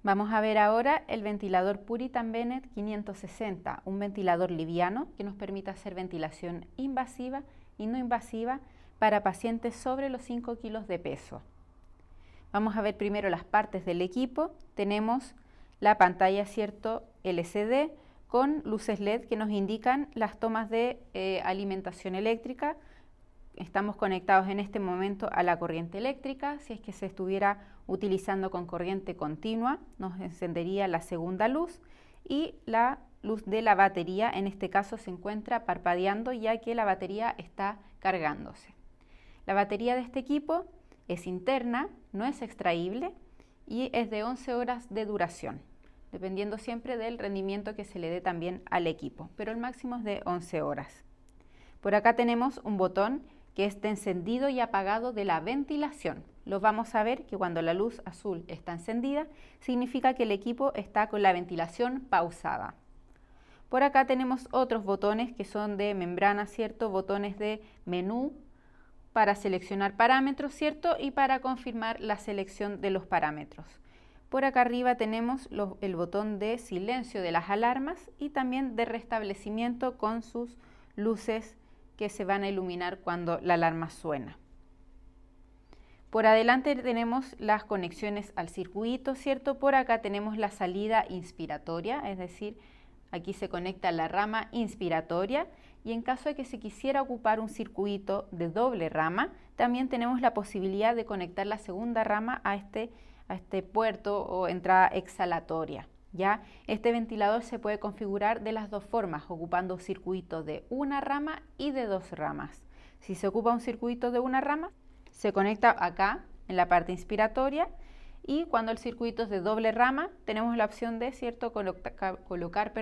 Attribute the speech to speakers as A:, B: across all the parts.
A: Vamos a ver ahora el ventilador Puritan Bennett 560, un ventilador liviano que nos permite hacer ventilación invasiva y no invasiva para pacientes sobre los 5 kilos de peso. Vamos a ver primero las partes del equipo. Tenemos la pantalla, ¿cierto?, LCD con luces LED que nos indican las tomas de alimentación eléctrica. Estamos conectados en este momento a la corriente eléctrica. Si es que se estuviera utilizando con corriente continua, nos encendería la segunda luz y la luz de la batería en este caso se encuentra parpadeando ya que la batería está cargándose. La batería de este equipo es interna, no es extraíble y es de 11 horas de duración, dependiendo siempre del rendimiento que se le dé también al equipo, pero el máximo es de 11 horas. Por acá tenemos un botón que es de encendido y apagado de la ventilación. Lo vamos a ver que cuando la luz azul está encendida, significa que el equipo está con la ventilación pausada. Por acá tenemos otros botones que son de membrana, ¿cierto? Botones de menú para seleccionar parámetros, ¿cierto? Y para confirmar la selección de los parámetros. Por acá arriba tenemos el botón de silencio de las alarmas y también de restablecimiento con sus luces que se van a iluminar cuando la alarma suena. Por adelante tenemos las conexiones al circuito, ¿cierto? Por acá tenemos la salida inspiratoria, es decir, aquí se conecta la rama inspiratoria y en caso de que se quisiera ocupar un circuito de doble rama, también tenemos la posibilidad de conectar la segunda rama a este puerto o entrada exhalatoria. ¿Ya? Este ventilador se puede configurar de las dos formas, ocupando circuitos de una rama y de dos ramas. Si se ocupa un circuito de una rama, se conecta acá en la parte inspiratoria y cuando el circuito es de doble rama, tenemos la opción de, ¿cierto?, colocar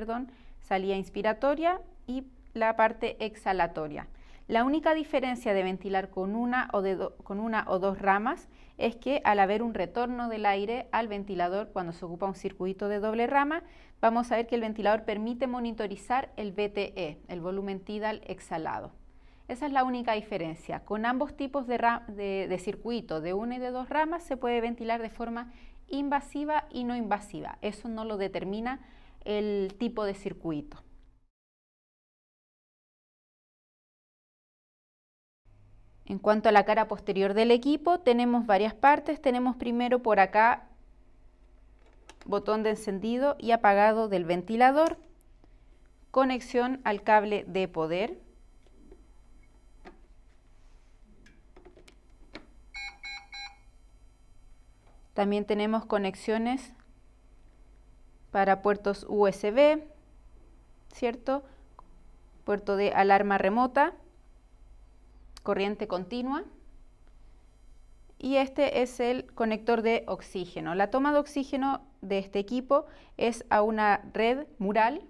A: salida inspiratoria y la parte exhalatoria. La única diferencia de ventilar con una o dos ramas es que al haber un retorno del aire al ventilador cuando se ocupa un circuito de doble rama, vamos a ver que el ventilador permite monitorizar el VTE, el volumen tidal exhalado. Esa es la única diferencia. Con ambos tipos de circuito, de una y de dos ramas, se puede ventilar de forma invasiva y no invasiva. Eso no lo determina el tipo de circuito. En cuanto a la cara posterior del equipo, tenemos varias partes. Tenemos primero por acá botón de encendido y apagado del ventilador, conexión al cable de poder, también tenemos conexiones para puertos USB, ¿cierto? Puerto de alarma remota, corriente continua y este es el conector de oxígeno. La toma de oxígeno de este equipo es a una red mural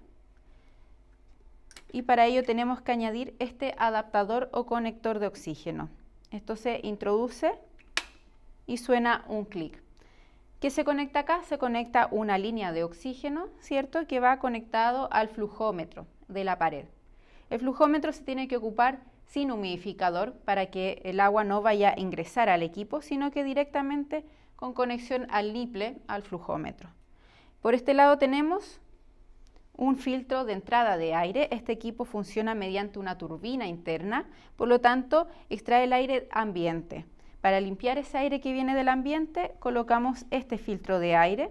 A: y para ello tenemos que añadir este adaptador o conector de oxígeno. Esto se introduce y suena un clic. ¿Qué se conecta acá? Se conecta una línea de oxígeno, ¿cierto?, que va conectado al flujómetro de la pared. El flujómetro se tiene que ocupar sin humidificador para que el agua no vaya a ingresar al equipo, sino que directamente con conexión al nipple, al flujómetro. Por este lado tenemos un filtro de entrada de aire. Este equipo funciona mediante una turbina interna, por lo tanto extrae el aire ambiente. Para limpiar ese aire que viene del ambiente, colocamos este filtro de aire,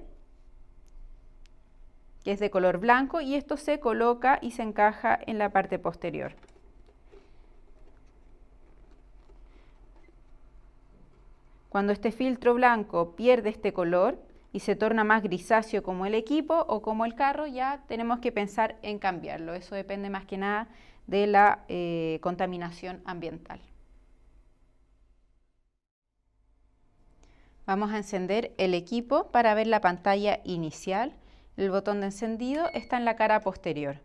A: que es de color blanco, y esto se coloca y se encaja en la parte posterior. Cuando este filtro blanco pierde este color y se torna más grisáceo como el equipo o como el carro, ya tenemos que pensar en cambiarlo. Eso depende más que nada de la contaminación ambiental. Vamos a encender el equipo para ver la pantalla inicial. El botón de encendido está en la cara posterior.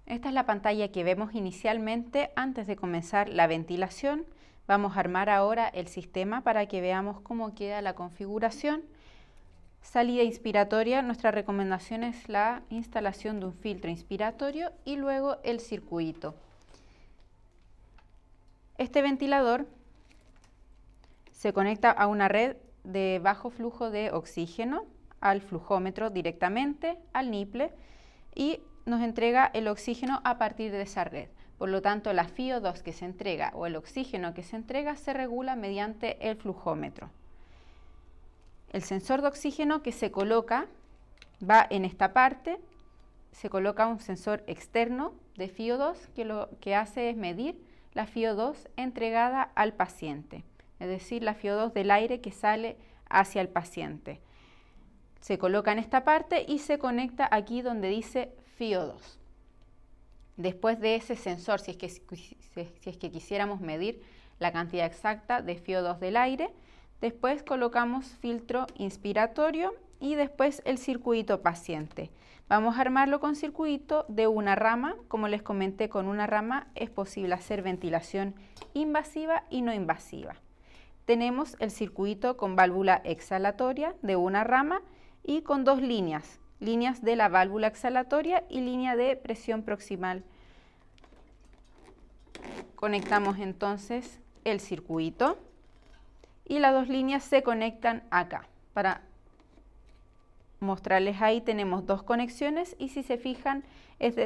A: Esta es la pantalla que vemos inicialmente antes de comenzar la ventilación. Vamos a armar ahora el sistema para que veamos cómo queda la configuración. salida inspiratoria, nuestra recomendación es la instalación de un filtro inspiratorio y luego el circuito. Este ventilador se conecta a una red de bajo flujo de oxígeno, al flujómetro directamente, al nipple, y nos entrega el oxígeno a partir de esa red. Por lo tanto, la FiO2 que se entrega o el oxígeno que se entrega se regula mediante el flujómetro. El sensor de oxígeno que se coloca va en esta parte, se coloca un sensor externo de FiO2 que lo que hace es medir la FiO2 entregada al paciente, es decir, la FiO2 del aire que sale hacia el paciente. Se coloca en esta parte y se conecta aquí donde dice FiO2. Después de ese sensor, si es que quisiéramos medir la cantidad exacta de FiO2 del aire, después colocamos filtro inspiratorio y después el circuito paciente. Vamos a armarlo con circuito de una rama. Como les comenté, con una rama es posible hacer ventilación invasiva y no invasiva. Tenemos el circuito con válvula exhalatoria de una rama y con dos líneas de la válvula exhalatoria y línea de presión proximal. Conectamos entonces el circuito y las dos líneas se conectan acá. Para mostrarles ahí tenemos dos conexiones y si se fijan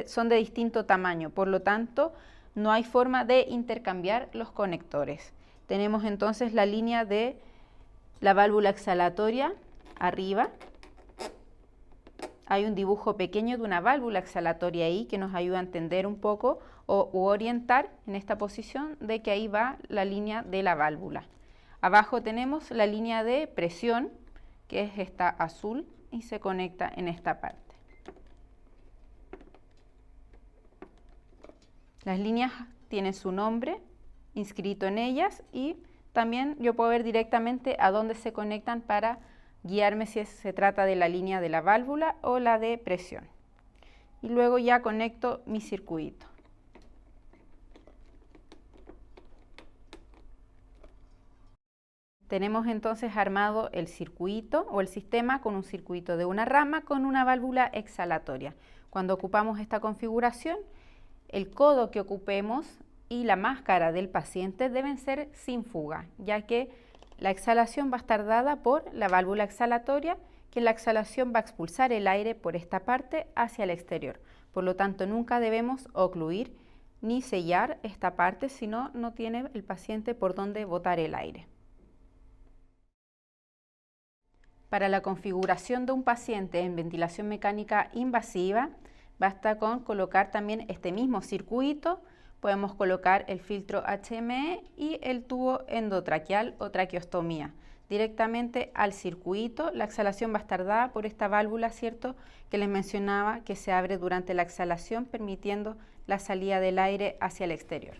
A: son de distinto tamaño, por lo tanto no hay forma de intercambiar los conectores. Tenemos entonces la línea de la válvula exhalatoria arriba. Hay un dibujo pequeño de una válvula exhalatoria ahí que nos ayuda a entender un poco u orientar en esta posición de que ahí va la línea de la válvula. Abajo tenemos la línea de presión, que es esta azul, y se conecta en esta parte. Las líneas tienen su nombre inscrito en ellas y también yo puedo ver directamente a dónde se conectan para guiarme si se trata de la línea de la válvula o la de presión. Y luego ya conecto mi circuito. Tenemos entonces armado el circuito o el sistema con un circuito de una rama con una válvula exhalatoria. Cuando ocupamos esta configuración, el codo que ocupemos y la máscara del paciente deben ser sin fuga, ya que la exhalación va a estar dada por la válvula exhalatoria, que en la exhalación va a expulsar el aire por esta parte hacia el exterior. Por lo tanto, nunca debemos ocluir ni sellar esta parte, si no, no tiene el paciente por dónde botar el aire. Para la configuración de un paciente en ventilación mecánica invasiva, basta con colocar también este mismo circuito. Podemos colocar el filtro HME y el tubo endotraqueal o traqueostomía directamente al circuito. La exhalación va a estar dada por esta válvula, ¿cierto?, que les mencionaba, que se abre durante la exhalación permitiendo la salida del aire hacia el exterior.